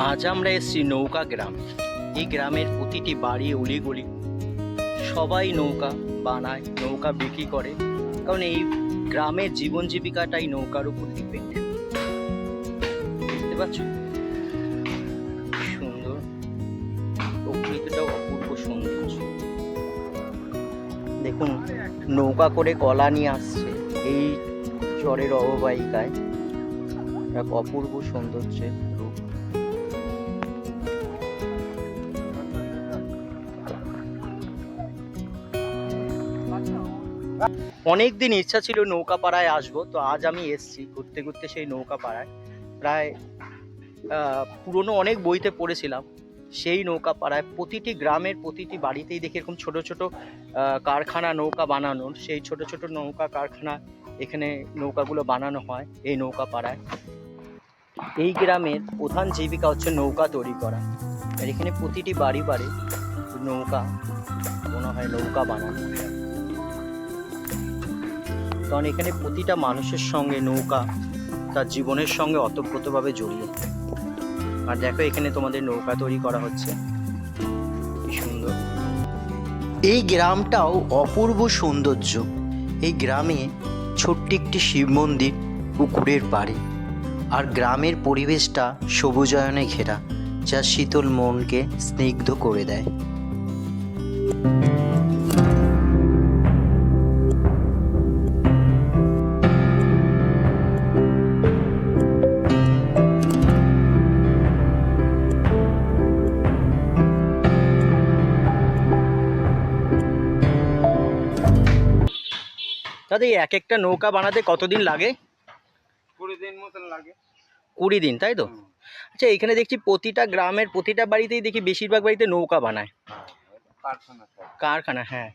আজ আমরা এসেছি নৌকা গ্রাম। এই গ্রামের প্রতিটি বাড়ি অলিগলি সবাই নৌকা বানায়, নৌকা বিক্রি করে, কারণ এই গ্রামের জীবন জীবিকাটাই নৌকার উপর ডিপেন্ড। দেখতে পাচ্ছ সুন্দর প্রকৃতিটাও অপূর্ব সৌন্দর্য। দেখুন নৌকা করে কলা নিয়ে আসছে এই চরের অববাহিকায়, এক অপূর্ব সৌন্দর্যের রূপ। অনেক দিন ইচ্ছা ছিল নৌকা পাড়ায় আসবো, তো আজ আমি এসেছি ঘুরতে ঘুরতে সেই নৌকা পাড়ায়। প্রায় পুরনো অনেক বইতে পড়েছিলাম সেই নৌকা পাড়ায় প্রতিটি গ্রামের প্রতিটি বাড়িতেই দেখি এরকম ছোট ছোট কারখানা নৌকা বানানোর। সেই ছোট ছোট নৌকা কারখানা এখানে নৌকাগুলো বানানো হয় এই নৌকা পাড়ায়। এই গ্রামের প্রধান জীবিকা হচ্ছে নৌকা তৈরি করা, আর এখানে প্রতিটি বাড়ি বাড়ি নৌকা মনে হয় নৌকা বানানো, কারণ এখানে প্রতিটা মানুষের সঙ্গে নৌকা তার জীবনের সঙ্গে ওতপ্রোতভাবে জড়িয়ে। আর দেখো এখানে তোমাদের নৌকা তৈরি করা হচ্ছে, কি সুন্দর। এই গ্রামটাও অপূর্ব সৌন্দর্য। এই গ্রামে ছোট্ট একটি শিব মন্দির, পুকুরের পাড়ে, আর গ্রামের পরিবেশটা সবুজায়নে ঘেরা, যা শীতল মনকে স্নিগ্ধ করে দেয়। দাদা এক একটা নৌকা বানাতে কতদিন লাগে? 20 দিন মতন লাগে। 20 দিন, তাই তো? আচ্ছা, এখানে দেখছি প্রতিটা গ্রামের প্রতিটা বাড়িতেই দেখি বেশিরভাগ বাড়িতে নৌকা বানায়। কারখানা, হ্যাঁ।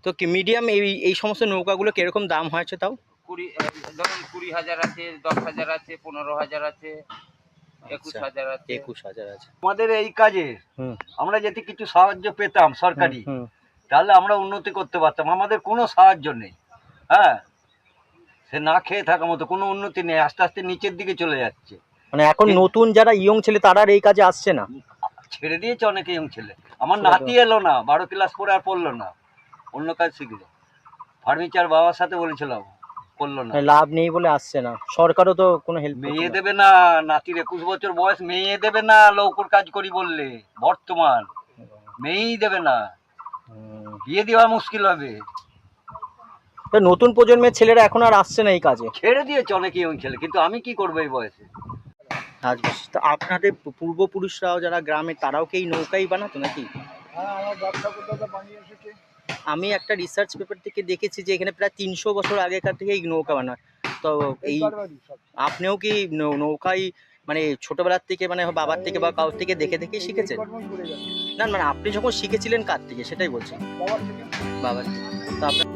তো কি মিডিয়াম এই সমস্ত নৌকাগুলো কিরকম দাম হয়েছে তাও? 20,000 আছে, 10,000 আছে, 15,000 আছে, 21,000 আছে। 21,000 আছে। আমাদের এই কাজে আমরা যদি কিছু সাহায্য পেতাম সরকারি, তাহলে আমরা উন্নতি করতে পারতাম। আমাদের কোনো সাহায্য নেই, হ্যাঁ, সে না খেয়ে থাকার মতো কোনো উন্নতি নেই, আস্তে আস্তে নিচের দিকে চলে যাচ্ছে। মানে এখন নতুন যারা ইয়ং ছেলে তারা আর এই কাজে আসছে না, ছেড়ে দিয়েছে অনেকে ইয়ং ছেলে। আমার নাতি এলো না, 12 ক্লাস পরে আর পড়লো না, অন্য কাজ শিখলো। ফার্নিচার বাবার সাথে বলেছিলাম, করলো না, লাভ নেই বলে আসছে না। সরকারও তো কোনো হেল্প মেয়ে দেবে না, নাতির 21 বছর বয়স, মেয়ে দেবে না লৌকর কাজ করি বললে। বর্তমান মেয়েই দেবে না, বিয়ে দেওয়া মুশকিল হবে। নতুন প্রজন্মের ছেলেরা এখন আর আসছে না এই কাজে, ছেড়ে দিয়েছে অনেকে ইয়ং ছেলে। কিন্তু আমি কি করবো এই বয়সে? তো আপনাদের পূর্বপুরুষরাও যারা গ্রামে তারাও কি এই নৌকাই বানাতো নাকি? আমি একটা রিসার্চ পেপার থেকে দেখেছি যে এখানে প্রায় 300 বছর আগেকার থেকে এই নৌকা বানায়। তো এই আপনিও কি নৌকায় মানে ছোটবেলার থেকে মানে বাবার থেকে বা কারোর থেকে দেখে দেখে শিখেছেন? না মানে আপনি যখন শিখেছিলেন কার থেকে সেটাই বলছেন? বাবার থেকে। তো আপনার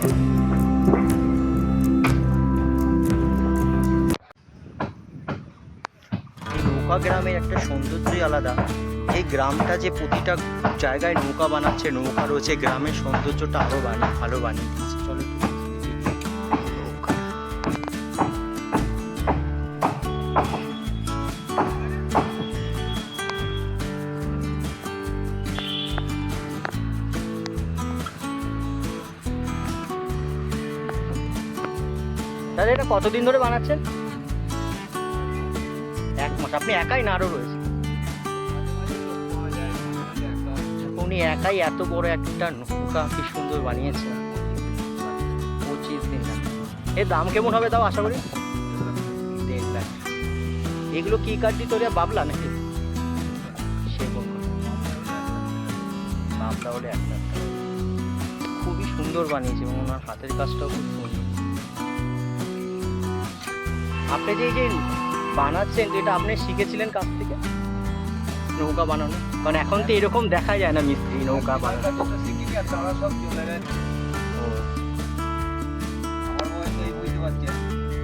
এই নৌকা গ্রামের একটা সৌন্দর্যই আলাদা। এই গ্রামটা যে প্রতিটা জায়গায় নৌকা বানাচ্ছে, নৌকা রয়েছে, গ্রামের সৌন্দর্যটা আরো ভালো বানিয়ে দিচ্ছে। চলো একটু দেখি। নৌকা। দাদা এটা কতদিন ধরে বানাচ্ছেন? 1 মাস। আপনি একাই না আরো রয়েছে? উনি একাই এত বড় একটা নৌকা কি সুন্দর বানিয়েছে। 25 দিন। এর দাম কেমন হবে তাও আশা করি? 1.5 লাখ। এগুলো কি কাঠ দিয়ে তৈরি? বাবলা নাকি সেগুন? বাবলা হলে 1 লাখ টাকা। খুবই সুন্দর বানিয়েছে এবং ওনার হাতের কাজটাও খুব সুন্দর। আপনি যে এই যে বানাচ্ছেন, যেটা আপনি শিখেছিলেন কাছ থেকে নৌকা বানানো, কারণ এখন তো এরকম দেখা যায় না মিস্ত্রি নৌকা বানানো।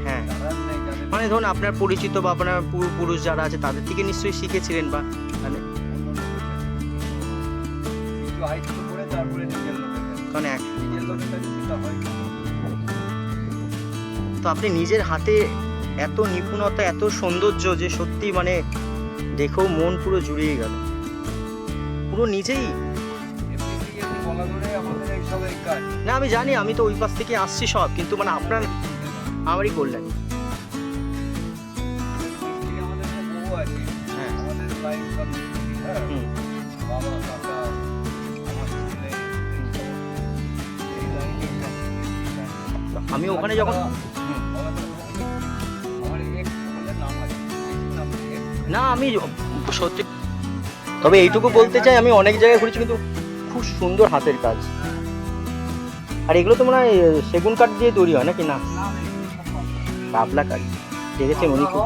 হ্যাঁ, মানে ধরুন আপনার পরিচিত বা আপনার পূর্বপুরুষ যারা আছে তাদের থেকে নিশ্চয়ই শিখেছিলেন, বা মানে কারণ তো আপনি নিজের হাতে এত নিপুণতা, এত সৌন্দর্য যে সত্যি মানে দেখেও মন পুরো জুড়িয়ে গেল। পুরো নিজেই। না আমি জানি, আমি তো ওই পাশ থেকে আসছি সব, কিন্তু মানে আপনার আমারই করলেন। আমি ওখানে যখন না আমি সত্যি, তবে এইটুকু বলতে চাই আমি অনেক জায়গায় ঘুরেছি, কিন্তু খুব সুন্দর হাতের কাজ। আর এগুলো তো মনে হয় সেগুন কাঠ দিয়ে তৈরি হয় নাকি? না, বাবলা কাঠ দেখেছেন উনি খুব।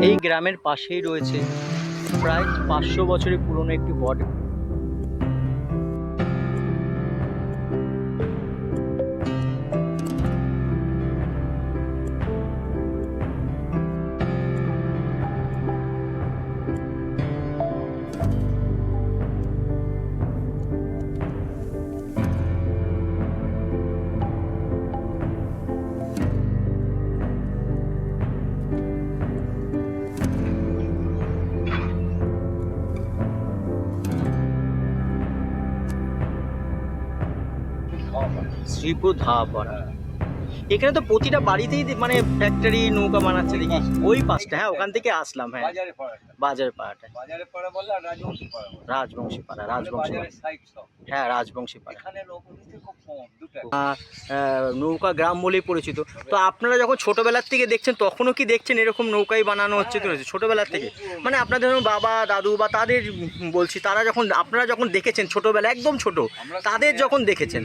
এই গ্রামের পাশেই রয়েছে প্রায় 500 বছরের পুরনো একটি বট। শ্রীপুর ধাপাড়া। এখানে তো প্রতিটা বাড়িতেই মানে ফ্যাক্টরি নৌকা বানাচ্ছে দেখি। ওই পাশটা, হ্যাঁ ওখান থেকে আসলাম। হ্যাঁ, বাজার পাড়াটা, রাজবংশী পাড়া, রাজবংশী পাড়া। হ্যাঁ, রাজবংশী পাড়া। নৌকা গ্রাম বলেই পরিচিত। তো আপনারা যখন ছোটবেলার থেকে দেখছেন, তখনও কি দেখছেন এরকম নৌকাই বানানো হচ্ছে? তো ছোটবেলার থেকে মানে আপনাদের বাবা দাদু বা তাদের বলছি, তারা যখন আপনারা যখন দেখেছেন ছোটবেলা, একদম ছোট, তাদের যখন দেখেছেন।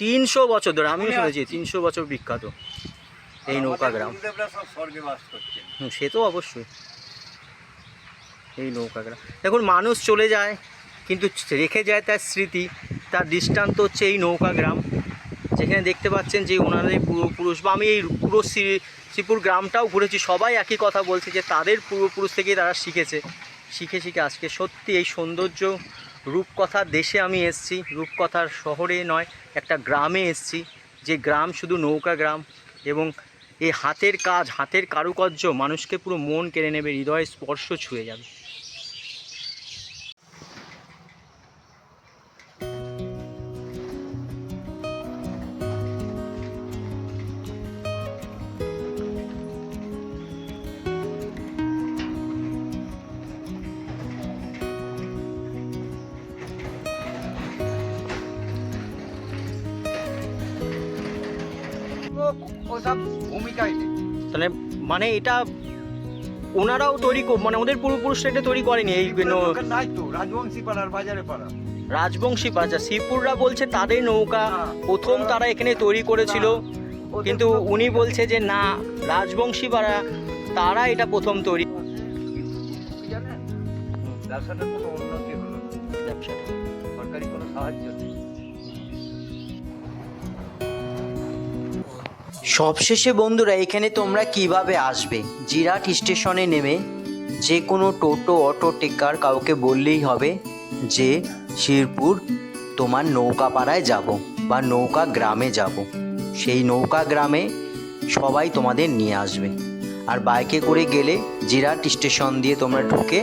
300 বছর ধরে আমিও শুনেছি 300 বছর বিখ্যাত এই নৌকা গ্রাম। সে তো অবশ্যই। এই নৌকা গ্রাম দেখুন, মানুষ চলে যায় কিন্তু রেখে যায় তার স্মৃতি, তার দৃষ্টান্ত হচ্ছে এই নৌকা গ্রাম, যেখানে দেখতে পাচ্ছেন যে ওনাদের পূর্বপুরুষ, বা আমি এই পুরো শ্রীপুর গ্রামটাও ঘুরেছি, সবাই একই কথা বলছে যে তাদের পূর্বপুরুষ থেকেই তারা শিখেছে। শিখে আজকে সত্যি এই সৌন্দর্য রূপকথার দেশে আমি এসেছি, রূপকথার শহরে নয়, একটা গ্রামে এসেছি, যে গ্রাম শুধু নৌকা গ্রাম। এবং এই হাতের কাজ, হাতের কারুকার্য মানুষকে পুরো মন কেড়ে নেবে, হৃদয় স্পর্শ ছুঁয়ে যাবে। ওসব ভূমিকাই নেই। তাহলে মানে এটা ওনারাও তৈরি মানে ওদের পূর্বপুরুষরা এটা তৈরি করেনি এই লোকের নাই তো, রাজবংশী পাড়ার বাজারে পাড়া। রাজবংশী পাচা শ্রীপুররা বলছে তাদের নৌকা প্রথম তারা এখানে তৈরি করেছিল, কিন্তু উনি বলছে যে না, রাজবংশী পাড়া তারা এটা প্রথম তৈরি। কি জানেন, ব্যবসাটার কোনো উন্নতি হলো না, ব্যবসাটা সরকারি কোনো সাহায্য নেই। সবশেষে বন্ধুরা, এখানে তোমরা কিভাবে আসবে? জিরাট স্টেশনে নেমে যে কোনো টোটো, অটো, টেকার কাউকে বললেই হবে যে শিরপুর তোমার নৌকাপাড়ায় যাব বা নৌকা গ্রামে যাব। সেই নৌকা গ্রামে সবাই তোমাদের নিয়ে আসবে। আর বাইকে করে গেলে জিরাট স্টেশন দিয়ে তোমরা ঢুকে